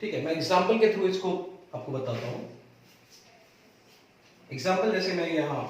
ठीक है, मैं एग्जाम्पल के थ्रू इसको आपको बताता हूं। एग्जाम्पल जैसे मैं यहाँ,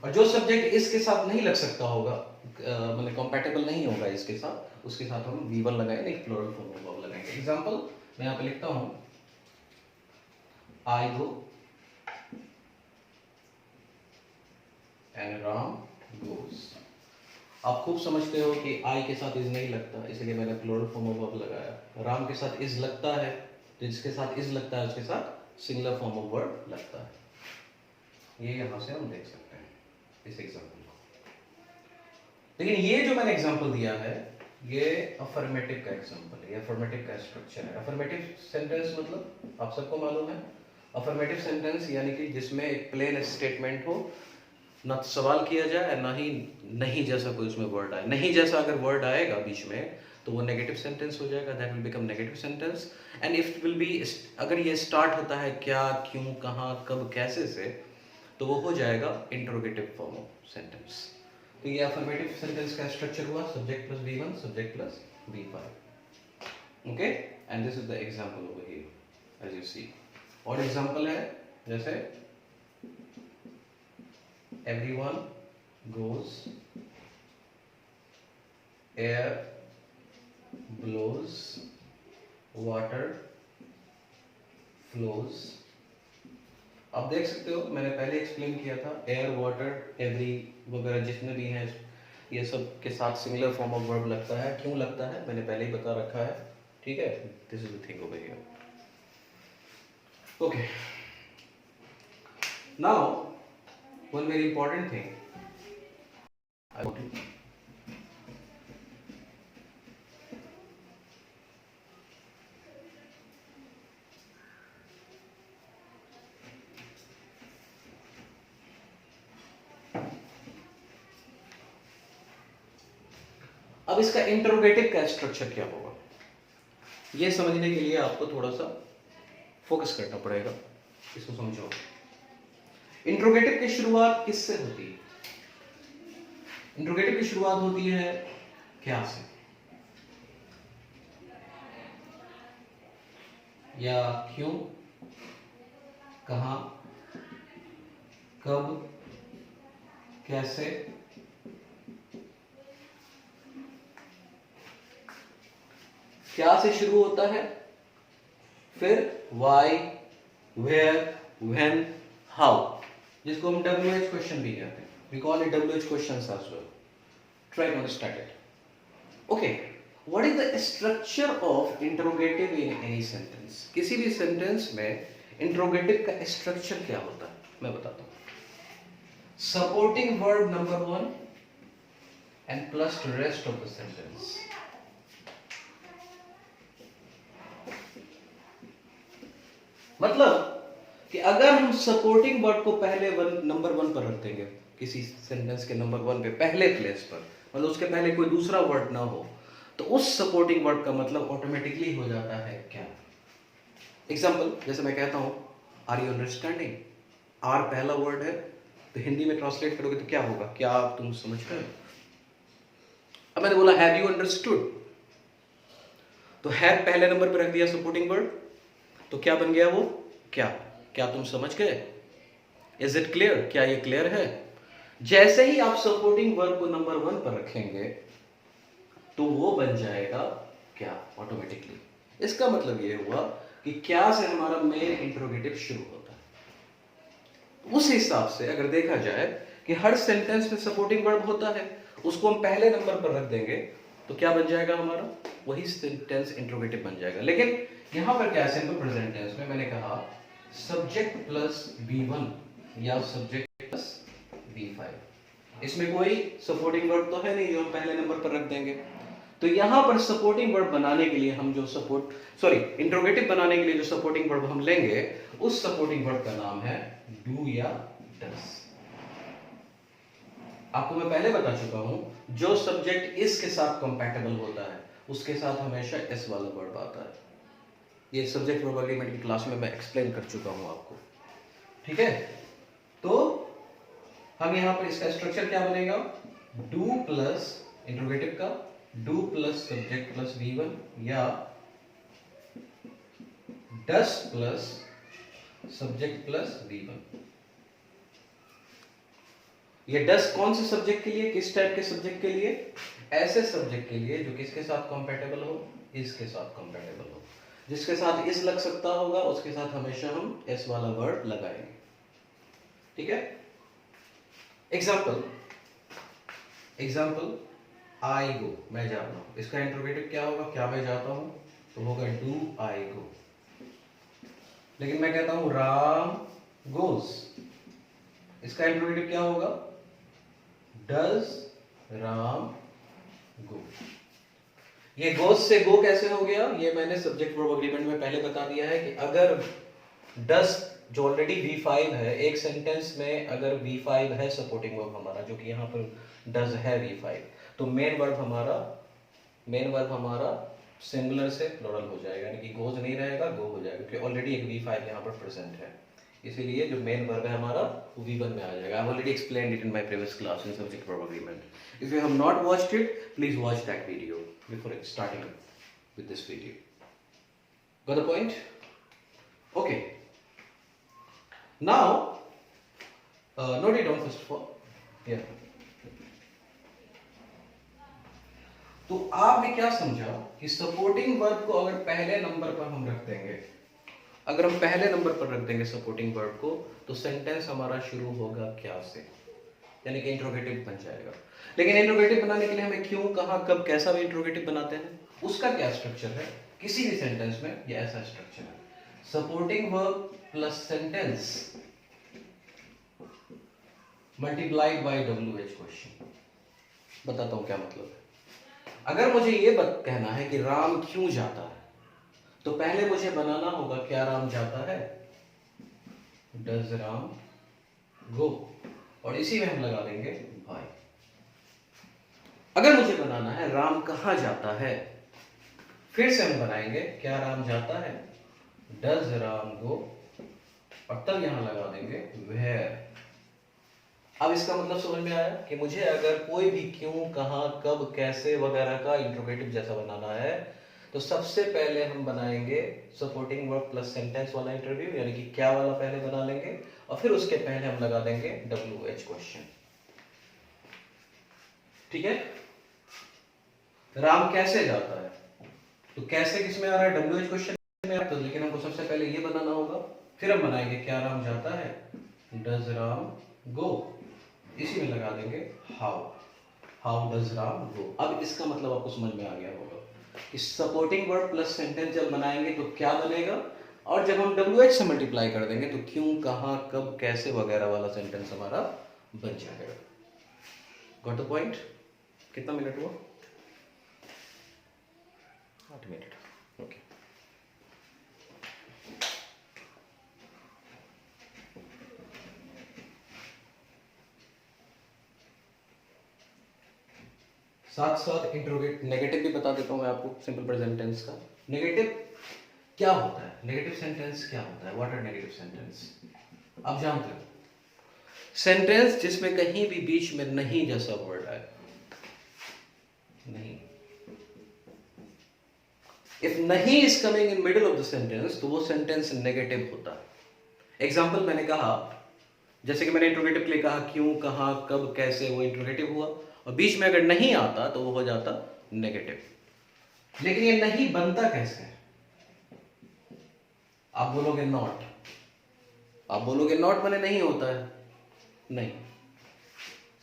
और जो सब्जेक्ट इसके साथ नहीं लग सकता होगा, मतलब कंपैटिबल नहीं होगा इसके साथ, उसके साथ हम V1 लगाएंगे, एक प्लूरल फॉर्म ऑफ वर्ब लगाएंगे। एग्जाम्पल मैं यहाँ पे लिखता हूं, I go and Ram goes। आप खूब समझते हो कि I के साथ इज नहीं लगता, इसलिए मैंने प्लूरल फॉर्म ऑफ वर्ब लगाया। राम के साथ इज लगता है, तो जिसके साथ इज लगता है उसके साथ सिंगुलर फॉर्म ऑफ वर्ब लगता है। ये यहां से हम देख सकते हैं इस एग्जाम्पल को। लेकिन ये जो मैंने एग्जाम्पल दिया है, ये अफर्मेटिव का एग्जाम्पल है, ये अफर्मेटिव का स्ट्रक्चर है। अफर्मेटिव सेंटेंस मतलब आप सबको मालूम है, अफर्मेटिव सेंटेंस यानी कि जिसमें एक प्लेन स्टेटमेंट हो, ना सवाल किया जाए ना ही नहीं जैसा कोई उसमें वर्ड आए। नहीं जैसा अगर वर्ड आएगा बीच में तो वो नेगेटिव सेंटेंस हो जाएगा, that will become negative sentence. And if will be, अगर ये स्टार्ट होता है क्या, क्यों, कहाँ, कब, कैसे से, तो वो हो जाएगा इंटरोगेटिव फॉर्म ऑफ सेंटेंस। तो ये अफर्मेटिव सेंटेंस का स्ट्रक्चर हुआ, subject plus V1, subject plus V5। Okay, and this is the example over here as you see. और एग्जांपल है जैसे everyone goes, air blows, water flows। आप देख सकते हो, मैंने पहले एक्सप्लेन किया था, एयर, वाटर, एवरी वगैरह जितने भी हैं, ये सब के साथ सिंगुलर फॉर्म ऑफ वर्ब लगता है। क्यों लगता है मैंने पहले ही बता रखा है, ठीक है। This is the thing over here. Okay, now one very important thing I want to अब इसका इंटरोगेटिव का स्ट्रक्चर क्या होगा, यह समझने के लिए आपको थोड़ा सा फोकस करना पड़ेगा, इसको समझो। इंटरोगेटिव की शुरुआत किससे होती है? इंटरोगेटिव की शुरुआत होती है क्या से, या क्यों, कहां, कब, कैसे, क्या से शुरू होता है, फिर वाई, वेयर, व्हेन, हाउ, जिसको हम WH क्वेश्चन भी कहते हैं। We call it WH questions as well. Try to understand it. Okay, what is the structure of interrogative in any sentence? किसी भी सेंटेंस में इंट्रोगेटिव का स्ट्रक्चर क्या होता है, मैं बताता हूं। Supporting verb number 1 and plus the rest of the sentence. मतलब कि अगर हम सपोर्टिंग वर्ड को पहले नंबर 1 पर रख देंगे, किसी सेंटेंस के नंबर 1 पे पहले प्लेस पर, मतलब उसके पहले कोई दूसरा वर्ड ना हो, तो उस सपोर्टिंग वर्ड का मतलब ऑटोमेटिकली हो जाता है क्या। एग्जांपल जैसे मैं कहता हूं, आर यू अंडरस्टैंडिंग, आर पहला वर्ड है, तो हिंदी में ट्रांसलेट करोगे तो क्या होगा, क्या आप तुम समझ रहे हो। अब मैंने बोला हैव यू अंडरस्टूड, तो हैव पहले नंबर पर रख दिया सपोर्टिंग वर्ड, तो क्या बन गया वो, क्या, क्या तुम समझ गए, इज इट क्लियर, क्या ये क्लियर है। जैसे ही आप सपोर्टिंग वर्ब को नंबर 1 पर रखेंगे तो वो बन जाएगा क्या ऑटोमेटिकली। इसका मतलब ये हुआ कि क्या से हमारा मेन इंट्रोगेटिव शुरू होता है। उस हिसाब से अगर देखा जाए कि हर सेंटेंस में सपोर्टिंग वर्ब होता है, उसको हम पहले नंबर पर रख देंगे तो क्या बन जाएगा हमारा, वही सेंटेंस इंट्रोगेटिव बन जाएगा। लेकिन यहां पर क्या है, सिंपल प्रेजेंट टेंस में मैंने कहा सब्जेक्ट प्लस V1 या सब्जेक्ट प्लस V5, इसमें कोई सपोर्टिंग वर्ब तो है नहीं जो हम पहले नंबर पर रख देंगे। तो यहां पर सपोर्टिंग वर्ब बनाने के लिए हम जो इंट्रोगेटिव बनाने के लिए जो सपोर्टिंग वर्ब हम लेंगे, उस सपोर्टिंग वर्ब का नाम है डू या डस। आपको मैं पहले बता चुका हूं, जो सब्जेक्ट इस के साथ कंपैटिबल होता है उसके साथ हमेशा एस वाला वर्ब आता है। ये सब्जेक्ट वर्ब एग्रीमेंट की क्लास में मैं एक्सप्लेन कर चुका हूं आपको, ठीक है। तो हम यहां पर इसका स्ट्रक्चर क्या बनेगा, डू प्लस इंट्रोगेटिव का do plus subject plus V1 या डस प्लस सब्जेक्ट प्लस V1। ये डस कौन से सब्जेक्ट के लिए, किस टाइप के सब्जेक्ट के लिए? ऐसे सब्जेक्ट के लिए जो किसके साथ कंपैटिबल हो, इसके साथ कंपैटिबल हो। जिसके साथ इस लग सकता होगा उसके साथ हमेशा हम एस वाला वर्ड लगाएंगे। ठीक है? एग्जाम्पल आई गो, मैं जा रहा हूं। इसका इंट्रोगेटिव क्या होगा? क्या मैं जाता हूं, तो होगा डू आई गो। लेकिन मैं कहता हूं राम गोज, इसका इंट्रोगेटिव क्या होगा? डज राम गो। ये गोज से गो कैसे हो गया? ये मैंने सब्जेक्ट वर्ब एग्रीमेंट में पहले बता दिया है कि अगर डज जो ऑलरेडी V5 है, एक सेंटेंस में अगर V5 है सपोर्टिंग वर्ब हमारा, जो कि यहाँ पर डज है V5, तो मेन वर्ब हमारा सिंगुलर से प्लुरल हो जाएगा, यानी कि गोज नहीं रहेगा, गो हो जाएगा, क्योंकि ऑलरेडी एक V5 यहाँ पर प्रेजेंट है। इसीलिए जो मेन वर्ब है हमारा वो V1 में आ जाएगा। I already explained it in my previous class in subject verb agreement. If you have not watched it, please watch that video before starting with this video. Got the point? Okay. Now, note it down first of all. Yeah. तो आपने क्या समझा कि supporting verb को अगर पहले number पर हम रख देंगे, अगर हम पहले नंबर पर रख देंगे सपोर्टिंग वर्ब को, तो सेंटेंस हमारा शुरू होगा क्या से, यानी कि इंट्रोगेटिव बन जाएगा। लेकिन इंट्रोगेटिव बनाने के लिए हमें क्यों, कहाँ, कब, कैसा भी इंट्रोगेटिव बनाते हैं, उसका क्या स्ट्रक्चर है? किसी भी सेंटेंस में ये ऐसा स्ट्रक्चर है, supporting verb plus sentence multiplied by WH question. बताता हूं क्या मतलब है। अगर मुझे ये कहना है कि राम क्यों जाता है, तो पहले मुझे बनाना होगा क्या राम जाता है, डज राम गो, और इसी में हम लगा देंगे भाई। अगर मुझे बनाना है राम कहां जाता है, फिर से हम बनाएंगे क्या राम जाता है, डज राम गो, और तब यहां लगा देंगे वेयर। अब इसका मतलब समझ में आया कि मुझे अगर कोई भी क्यों, कहां, कब, कैसे वगैरह का इंट्रोगेटिव जैसा बनाना है, तो सबसे पहले हम बनाएंगे सपोर्टिंग वर्ब प्लस सेंटेंस वाला इंटरव्यू, यानी कि क्या वाला पहले बना लेंगे, और फिर उसके पहले हम लगा देंगे WH क्वेश्चन। ठीक है? राम कैसे जाता है, तो कैसे किसमें आ रहा है, WH क्वेश्चन में आ रहा है, तो लेकिन हमको सबसे पहले ये बनाना होगा, फिर हम बनाएंगे क्या राम जाता है, डज राम गो, इसी में लगा देंगे हाउ डज राम गो। अब इसका मतलब आपको समझ में आ गया होगा कि सपोर्टिंग वर्ब प्लस सेंटेंस जब बनाएंगे तो क्या बनेगा, और जब हम WH से मल्टीप्लाई कर देंगे तो क्यों, कहां, कब, कैसे वगैरह वाला सेंटेंस हमारा बन जाएगा। Got the point? कितना मिनट हुआ? 8 मिनट। ओके। साथ साथ इंट्रोगेट नेगेटिव भी बता देता हूं मैं आपको सिंपल प्रेजेंट टेंस का। नेगेटिव क्या होता है, नेगेटिव सेंटेंस क्या होता है, व्हाट आर नेगेटिव सेंटेंस? आप जानते हो, सेंटेंस जिसमें कहीं भी बीच में नहीं जैसा वर्ड आए, नहीं, इफ नहीं is coming in middle of the sentence, तो वो सेंटेंस नेगेटिव होता है। एग्जाम्पल मैंने कहा, जैसे कि मैंने इंट्रोगेटिव के लिए कहा क्यों, कहां, कब, कैसे, वो इंट्रोगेटिव हुआ, और बीच में अगर नहीं आता तो वो हो जाता नेगेटिव। लेकिन ये नहीं बनता कैसे? आप बोलोगे नॉट, आप बोलोगे नॉट माने नहीं होता है, नहीं,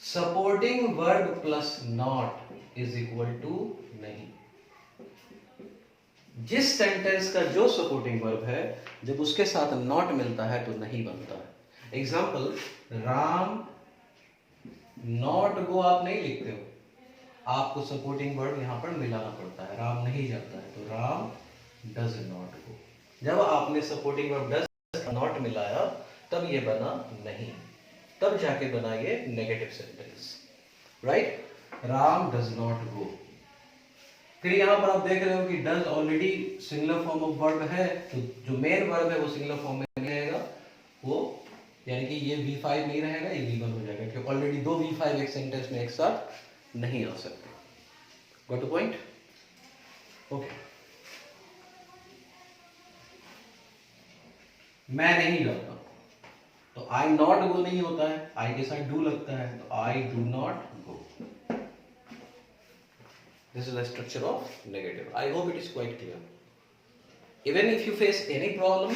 supporting verb plus not is equal to नहीं। जिस सेंटेंस का जो सपोर्टिंग वर्ब है, जब उसके साथ नॉट मिलता है तो नहीं बनता है। एग्जाम्पल, राम नॉट गो आप नहीं लिखते हो, आपको सपोर्टिंग वर्ब यहां पर मिलाना पड़ता है। राम नहीं जाता है तो राम डज नॉट गो। जब आपने सपोर्टिंग वर्ब डज नॉट मिलाया तब ये बना नहीं, तब जाके बना ये negative sentence, right? Ram does not go. फिर यहां पर आप देख रहे हो कि does already singular form of verb है, तो जो मेन वर्ब है वो सिंगुलर फॉर्म में नहीं रहेगा, वो यानी कि ये V5 नहीं रहेगा, ये V1 हो जाएगा, क्योंकि ऑलरेडी दो V5 एक सेंटेंस में एक साथ नहीं आ सकते। Got the point? ओके। मैं नहीं जाता, तो आई नॉट गो नहीं होता है, आई के साथ डू लगता है, तो I do not go. This is the structure of negative. I hope it is quite clear. Even if you face any problem,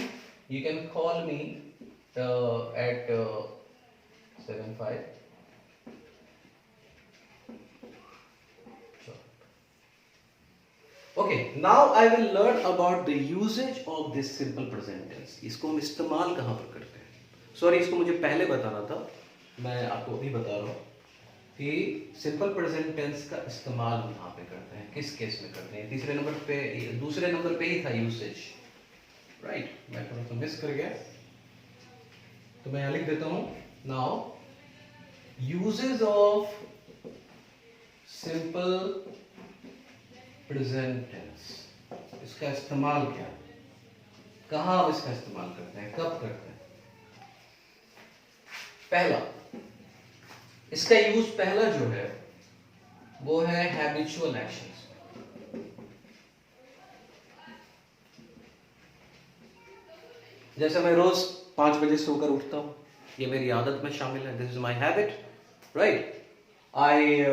you can call me at 75. Sure. Okay, now I will learn about the usage of this simple present tense. इसको हम इस्तेमाल कहाँ पर करते हैं? Sorry, इसको मुझे पहले बताना था, मैं आपको अभी बता रहा हूँ कि सिंपल प्रेजेंट टेंस का इस्तेमाल हम यहाँ पे करते हैं, किस केस में करते हैं. तीसरे नंबर पे, दूसरे नंबर पे ही था यूसेज, राइट. मैं थोड़ा सा मिस कर गया, तो मैं यहाँ लिख देता हूँ. Now usages of simple present tense, इसका इस्तेमाल क्या है, कहाँ हम इसका इस्तेमाल करते हैं, कब करते हैं. पहला, इसका यूज पहला जो है वो है हैबिचुअल एक्शंस. जैसे मैं रोज 5 बजे सोकर उठता हूं, ये मेरी आदत में शामिल है. This is my habit, right. I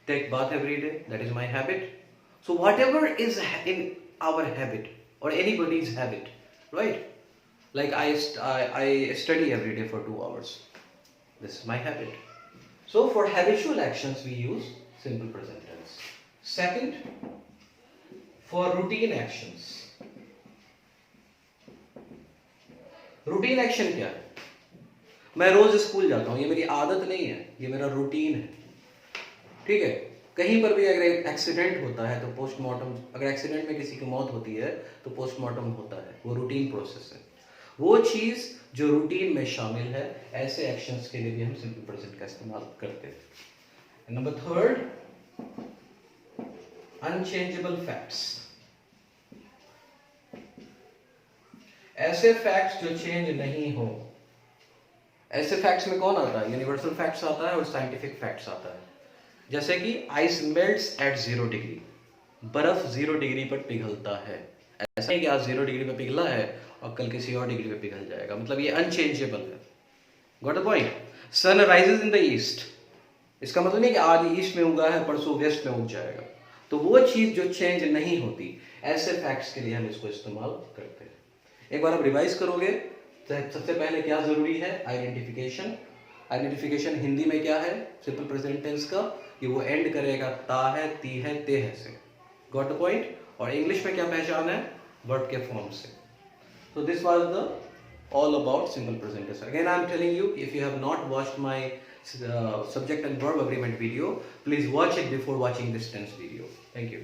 take bath every day, that is my habit. So whatever is in our habit और anybody's habit, right. Like I study every day for 2 hours. This is my habit. So for habitual actions we use simple present tense. Second, for routine actions. Routine action क्या है? मैं रोज school जाता हूँ, ये मेरी आदत नहीं है, ये मेरा रूटीन है. ठीक है. कहीं पर भी अगर एक्सीडेंट होता है तो पोस्टमार्टम, अगर एक्सीडेंट में किसी की मौत होती है तो पोस्टमार्टम होता है, वो रूटीन प्रोसेस है. वो चीज जो रूटीन में शामिल है, ऐसे एक्शंस के लिए भी हम सिंपल प्रेजेंट का इस्तेमाल करते हैं. Number third, unchangeable facts. ऐसे फैक्ट्स जो चेंज नहीं हो. ऐसे फैक्ट्स में कौन आता है? यूनिवर्सल फैक्ट्स आता है और साइंटिफिक फैक्ट्स आता है. जैसे कि आइस मेल्ट्स एट 0 डिग्री, बर्फ 0 डिग्री पर पिघलता है. ऐसा नहीं कि आज 0 डिग्री पर पिघला है और कल किसी और डिग्री पे पिघल जाएगा, मतलब ये अनचेंजेबल है. Got the point. Sun rises in the east, इसका मतलब नहीं कि आज ईस्ट में उगा है परसों वेस्ट में उग जाएगा. तो वो चीज जो चेंज नहीं होती, ऐसे फैक्ट्स के लिए हम इसको इस्तेमाल करते हैं. एक बार आप रिवाइज करोगे तो सबसे पहले क्या जरूरी है? आइडेंटिफिकेशन. आइडेंटिफिकेशन हिंदी में क्या है सिंपल प्रेजेंट टेंस का? कि वो एंड करेगा ता है, ती है, ते है से. Got the point. और इंग्लिश में क्या पहचान है? वर्ब के फॉर्म से. So this was the all about simple present tense. Again, I am telling you, if you have not watched my subject and verb agreement video, please watch it before watching this tense video. Thank you.